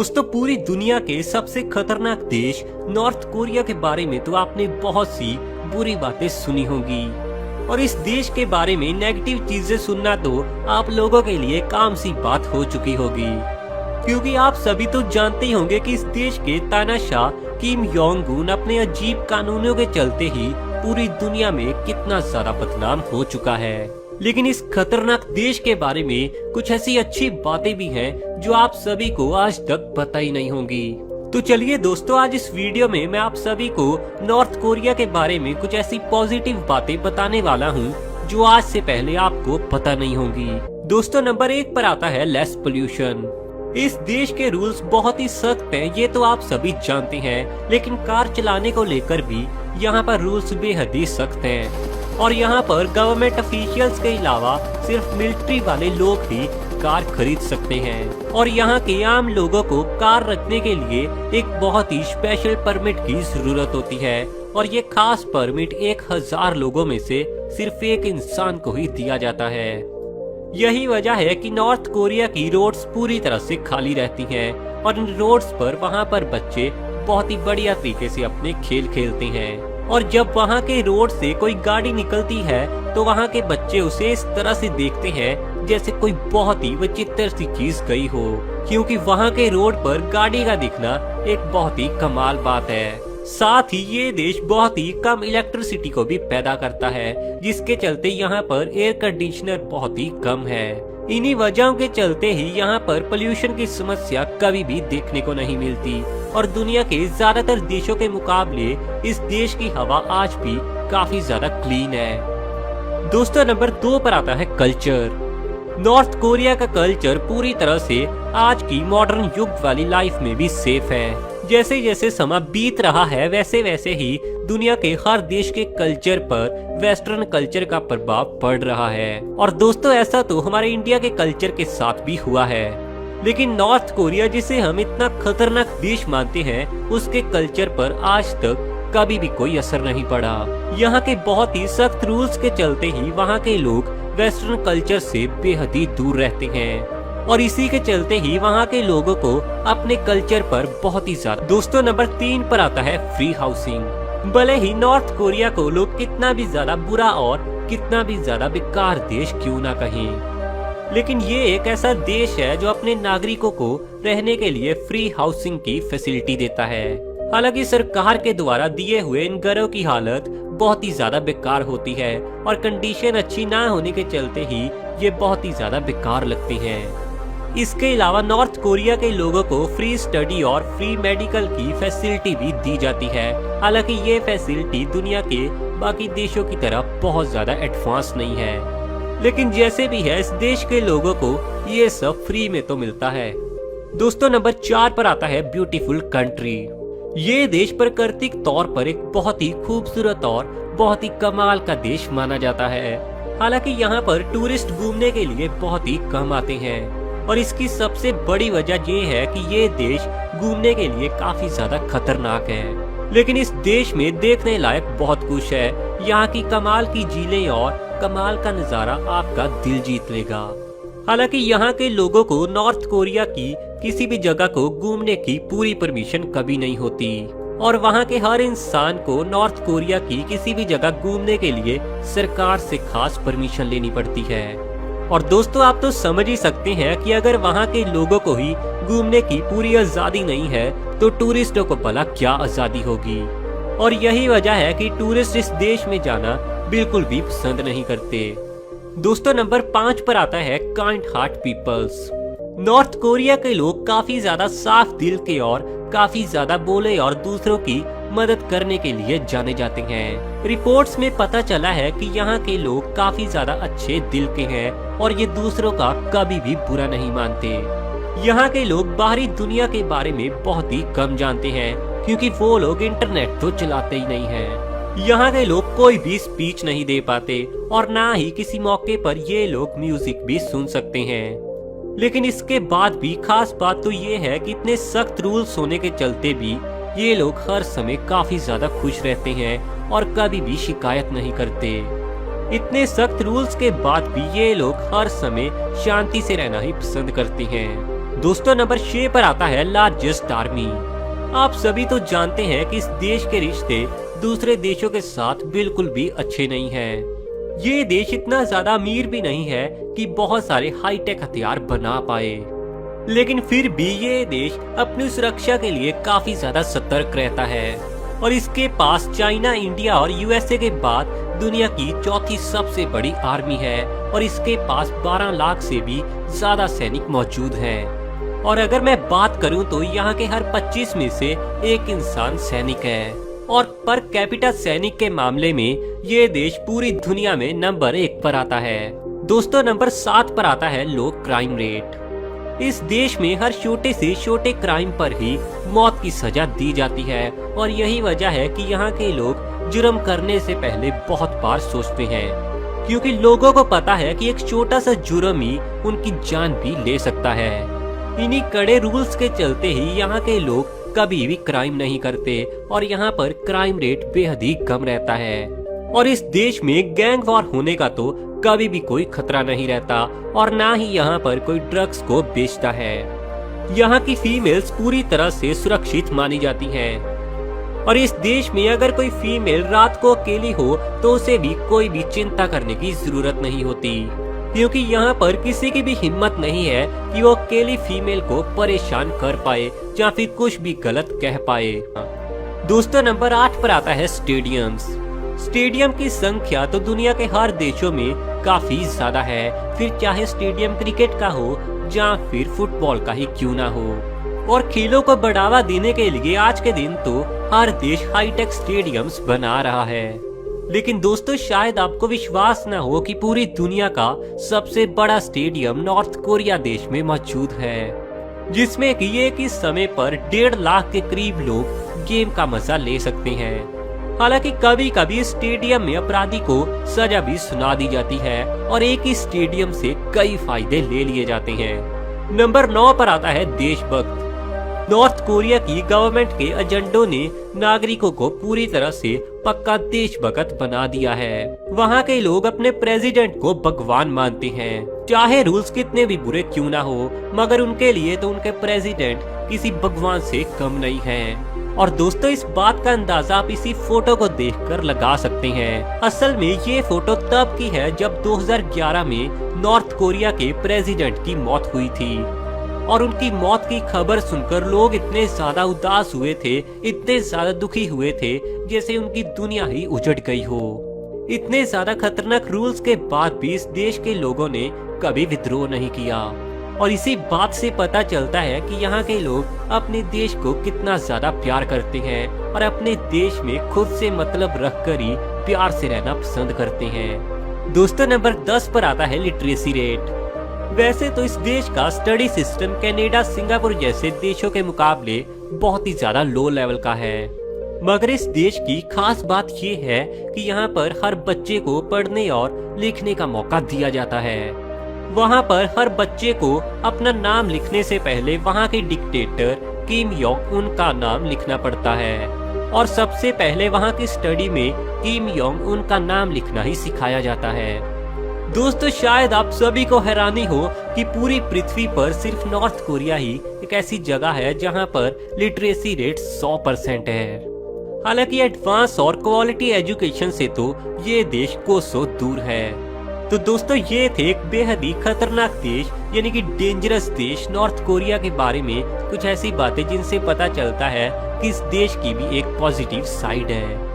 दोस्तों, पूरी दुनिया के सबसे खतरनाक देश नॉर्थ कोरिया के बारे में तो आपने बहुत सी बुरी बातें सुनी होंगी और इस देश के बारे में नेगेटिव चीजें सुनना तो आप लोगों के लिए काम सी बात हो चुकी होगी, क्योंकि आप सभी तो जानते ही होंगे कि इस देश के तानाशाह किम जोंग उन अपने अजीब कानूनों के चलते ही पूरी दुनिया में कितना ज्यादा बदनाम हो चुका है। लेकिन इस खतरनाक देश के बारे में कुछ ऐसी अच्छी बातें भी हैं जो आप सभी को आज तक पता ही नहीं होंगी। तो चलिए दोस्तों, आज इस वीडियो में मैं आप सभी को नॉर्थ कोरिया के बारे में कुछ ऐसी पॉजिटिव बातें बताने वाला हूँ जो आज से पहले आपको पता नहीं होंगी। दोस्तों, नंबर 1 पर आता है लेस पोल्यूशन। इस देश के रूल्स बहुत ही सख्त हैं, ये तो आप सभी जानते हैं, लेकिन कार चलाने को लेकर भी यहाँ पर रूल्स बेहद ही सख्त हैं और यहाँ पर गवर्नमेंट ऑफिशियल्स के अलावा सिर्फ मिलिट्री वाले लोग ही कार खरीद सकते हैं और यहाँ के आम लोगों को कार रखने के लिए एक बहुत ही स्पेशल परमिट की जरूरत होती है और ये खास परमिट 1000 लोगों में से सिर्फ एक इंसान को ही दिया जाता है। यही वजह है कि नॉर्थ कोरिया की रोड्स पूरी तरह से खाली रहती हैं और इन रोड्स पर वहाँ पर बच्चे बहुत ही बढ़िया तरीके से अपने खेल खेलते हैं और जब वहाँ के रोड से कोई गाड़ी निकलती है तो वहाँ के बच्चे उसे इस तरह से देखते हैं जैसे कोई बहुत ही विचित्र सी चीज गई हो, क्योंकि वहाँ के रोड पर गाड़ी का दिखना एक बहुत ही कमाल बात है। साथ ही ये देश बहुत ही कम इलेक्ट्रिसिटी को भी पैदा करता है, जिसके चलते यहाँ पर एयर कंडीशनर बहुत ही कम है। इन्हीं वजहों के चलते ही यहाँ पर पोल्यूशन की समस्या कभी भी देखने को नहीं मिलती और दुनिया के ज्यादातर देशों के मुकाबले इस देश की हवा आज भी काफी ज्यादा क्लीन है। दोस्तों, नंबर 2 पर आता है कल्चर। नॉर्थ कोरिया का कल्चर पूरी तरह से आज की मॉडर्न युग वाली लाइफ में भी सेफ है। जैसे जैसे समय बीत रहा है वैसे वैसे ही दुनिया के हर देश के कल्चर पर वेस्टर्न कल्चर का प्रभाव पड़ रहा है और दोस्तों, ऐसा तो हमारे इंडिया के कल्चर के साथ भी हुआ है। लेकिन नॉर्थ कोरिया, जिसे हम इतना खतरनाक देश मानते हैं, उसके कल्चर पर आज तक कभी भी कोई असर नहीं पड़ा। यहाँ के बहुत ही सख्त रूल्स के चलते ही वहाँ के लोग वेस्टर्न कल्चर से बेहद ही दूर रहते हैं और इसी के चलते ही वहाँ के लोगों को अपने कल्चर पर बहुत ही ज्यादा। दोस्तों, नंबर 3 पर आता है फ्री हाउसिंग। भले ही नॉर्थ कोरिया को लोग कितना भी ज्यादा बुरा और कितना भी ज्यादा बेकार देश क्यों ना कहें, लेकिन ये एक ऐसा देश है जो अपने नागरिकों को रहने के लिए फ्री हाउसिंग की फैसिलिटी देता है। हालांकि सरकार के द्वारा दिए हुए इन घरों की हालत बहुत ही ज्यादा बेकार होती है और कंडीशन अच्छी ना होने के चलते ही ये बहुत ही ज्यादा बेकार लगती हैं। इसके अलावा नॉर्थ कोरिया के लोगों को फ्री स्टडी और फ्री मेडिकल की फैसिलिटी भी दी जाती है। हालांकि ये फैसिलिटी दुनिया के बाकी देशों की तरह बहुत ज्यादा एडवांस नहीं है, लेकिन जैसे भी है, इस देश के लोगों को ये सब फ्री में तो मिलता है। दोस्तों, नंबर 4 पर आता है ब्यूटीफुल कंट्री। ये देश प्राकृतिक तौर पर एक बहुत ही खूबसूरत और बहुत ही कमाल का देश माना जाता है। हालांकि यहाँ पर टूरिस्ट घूमने के लिए बहुत ही कम आते हैं और इसकी सबसे बड़ी वजह ये है कि ये देश घूमने के लिए काफी ज्यादा खतरनाक है। लेकिन इस देश में देखने लायक बहुत कुछ है। यहाँ की कमाल की झीलें और कमाल का नजारा आपका दिल जीत लेगा। हालांकि यहाँ के लोगों को नॉर्थ कोरिया की किसी भी जगह को घूमने की पूरी परमिशन कभी नहीं होती और वहाँ के हर इंसान को नॉर्थ कोरिया की किसी भी जगह घूमने के लिए सरकार से खास परमिशन लेनी पड़ती है। और दोस्तों, आप तो समझ ही सकते हैं कि अगर वहाँ के लोगों को ही घूमने की पूरी आजादी नहीं है तो टूरिस्टों को भला क्या आजादी होगी। और यही वजह है कि टूरिस्ट इस देश में जाना बिल्कुल भी पसंद नहीं करते। दोस्तों, नंबर 5 पर आता है kind heart peoples. North Korea के लोग काफी ज्यादा साफ दिल के और काफी ज्यादा बोले और दूसरों की मदद करने के लिए जाने जाते हैं। रिपोर्ट्स में पता चला है कि यहाँ के लोग काफी ज्यादा अच्छे दिल के हैं और ये दूसरों का कभी भी बुरा नहीं मानते। यहाँ के लोग बाहरी दुनिया के बारे में बहुत ही कम जानते हैं, क्योंकि वो लोग इंटरनेट तो चलाते ही नहीं हैं। यहाँ के लोग कोई भी स्पीच नहीं दे पाते और ना ही किसी मौके पर ये लोग म्यूजिक भी सुन सकते हैं। लेकिन इसके बाद भी खास बात तो ये है कि इतने सख्त रूल्स होने के चलते भी ये लोग हर समय काफी ज्यादा खुश रहते हैं और कभी भी शिकायत नहीं करते। इतने सख्त रूल्स के बाद भी ये लोग हर समय शांति से रहना ही पसंद करते हैं। दोस्तों नंबर 6 पर आता है लार्जेस्ट आर्मी। आप सभी तो जानते हैं कि इस देश के रिश्ते दूसरे देशों के साथ बिल्कुल भी अच्छे नहीं हैं। ये देश इतना ज्यादा अमीर भी नहीं है कि बहुत सारे हाईटेक हथियार बना पाए, लेकिन फिर भी ये देश अपनी सुरक्षा के लिए काफी ज्यादा सतर्क रहता है और इसके पास चाइना, इंडिया और यूएसए के बाद दुनिया की चौथी सबसे बड़ी आर्मी है और इसके पास 12 लाख से भी ज्यादा सैनिक मौजूद हैं। और अगर मैं बात करूं तो यहाँ के हर 25 में से एक इंसान सैनिक है और पर कैपिटा सैनिक के मामले में ये देश पूरी दुनिया में नंबर 1 पर आता है। दोस्तों नंबर 7 पर आता है लो क्राइम रेट। इस देश में हर छोटे से छोटे क्राइम पर ही मौत की सजा दी जाती है और यही वजह है कि यहाँ के लोग जुर्म करने से पहले बहुत बार सोचते हैं, क्योंकि लोगों को पता है कि एक छोटा सा जुर्म ही उनकी जान भी ले सकता है। इन्हीं कड़े रूल्स के चलते ही यहाँ के लोग कभी भी क्राइम नहीं करते और यहाँ पर क्राइम रेट बेहद ही कम रहता है। और इस देश में गैंग वॉर होने का तो कभी भी कोई खतरा नहीं रहता और ना ही यहाँ पर कोई ड्रग्स को बेचता है। यहाँ की फीमेल्स पूरी तरह से सुरक्षित मानी जाती हैं और इस देश में अगर कोई फीमेल रात को अकेली हो तो उसे भी कोई भी चिंता करने की जरूरत नहीं होती, क्योंकि यहाँ पर किसी की भी हिम्मत नहीं है कि वो अकेली फीमेल को परेशान कर पाए या फिर कुछ भी गलत कह पाए। दोस्तों नंबर 8 पर आता है स्टेडियम्स। स्टेडियम की संख्या तो दुनिया के हर देशों में काफी ज्यादा है, फिर चाहे स्टेडियम क्रिकेट का हो या फिर फुटबॉल का ही क्यों ना हो। और खेलों को बढ़ावा देने के लिए आज के दिन तो हर देश हाईटेक स्टेडियम्स बना रहा है। लेकिन दोस्तों शायद आपको विश्वास न हो कि पूरी दुनिया का सबसे बड़ा स्टेडियम नॉर्थ कोरिया देश में मौजूद है, जिसमें कि एक ही समय पर 1.5 लाख के करीब लोग गेम का मजा ले सकते हैं। हालांकि कभी कभी स्टेडियम में अपराधी को सजा भी सुना दी जाती है और एक ही स्टेडियम से कई फायदे ले लिए जाते हैं। नंबर 9 पर आता है देशभक्त। नॉर्थ कोरिया की गवर्नमेंट के एजेंडों ने नागरिकों को पूरी तरह से पक्का देशभक्त बना दिया है। वहाँ के लोग अपने प्रेसिडेंट को भगवान मानते हैं, चाहे रूल्स कितने भी बुरे क्यों ना हो, मगर उनके लिए तो उनके प्रेसिडेंट किसी भगवान से कम नहीं है। और दोस्तों इस बात का अंदाजा आप इसी फोटो को देखकर लगा सकते हैं। असल में ये फोटो तब की है जब 2011 में नॉर्थ कोरिया के प्रेसिडेंट की मौत हुई थी और उनकी मौत की खबर सुनकर लोग इतने ज्यादा उदास हुए थे, इतने ज्यादा दुखी हुए थे जैसे उनकी दुनिया ही उजड़ गई हो। इतने ज्यादा खतरनाक रूल्स के बाद भी इस देश के लोगों ने कभी विद्रोह नहीं किया और इसी बात से पता चलता है कि यहाँ के लोग अपने देश को कितना ज्यादा प्यार करते हैं और अपने देश में खुद से मतलब रखकर ही प्यार से रहना पसंद करते हैं। दोस्तों नंबर 10 पर आता है लिटरेसी रेट। वैसे तो इस देश का स्टडी सिस्टम कनाडा, सिंगापुर जैसे देशों के मुकाबले बहुत ही ज्यादा लो लेवल का है, मगर इस देश की खास बात ये है कि यहाँ पर हर बच्चे को पढ़ने और लिखने का मौका दिया जाता है। वहाँ पर हर बच्चे को अपना नाम लिखने से पहले वहाँ के डिक्टेटर किम योंग उन का नाम लिखना पड़ता है और सबसे पहले वहाँ की स्टडी में किम योंग उन का नाम लिखना ही सिखाया जाता है। दोस्तों शायद आप सभी को हैरानी हो कि पूरी पृथ्वी पर सिर्फ नॉर्थ कोरिया ही एक ऐसी जगह है जहाँ पर लिटरेसी रेट 100% है। हालांकि एडवांस और क्वालिटी एजुकेशन से तो ये देश कोसों दूर है। तो दोस्तों ये थे एक बेहद ही खतरनाक देश यानी कि डेंजरस देश नॉर्थ कोरिया के बारे में कुछ ऐसी बातें जिनसे पता चलता है कि इस देश की भी एक पॉजिटिव साइड है।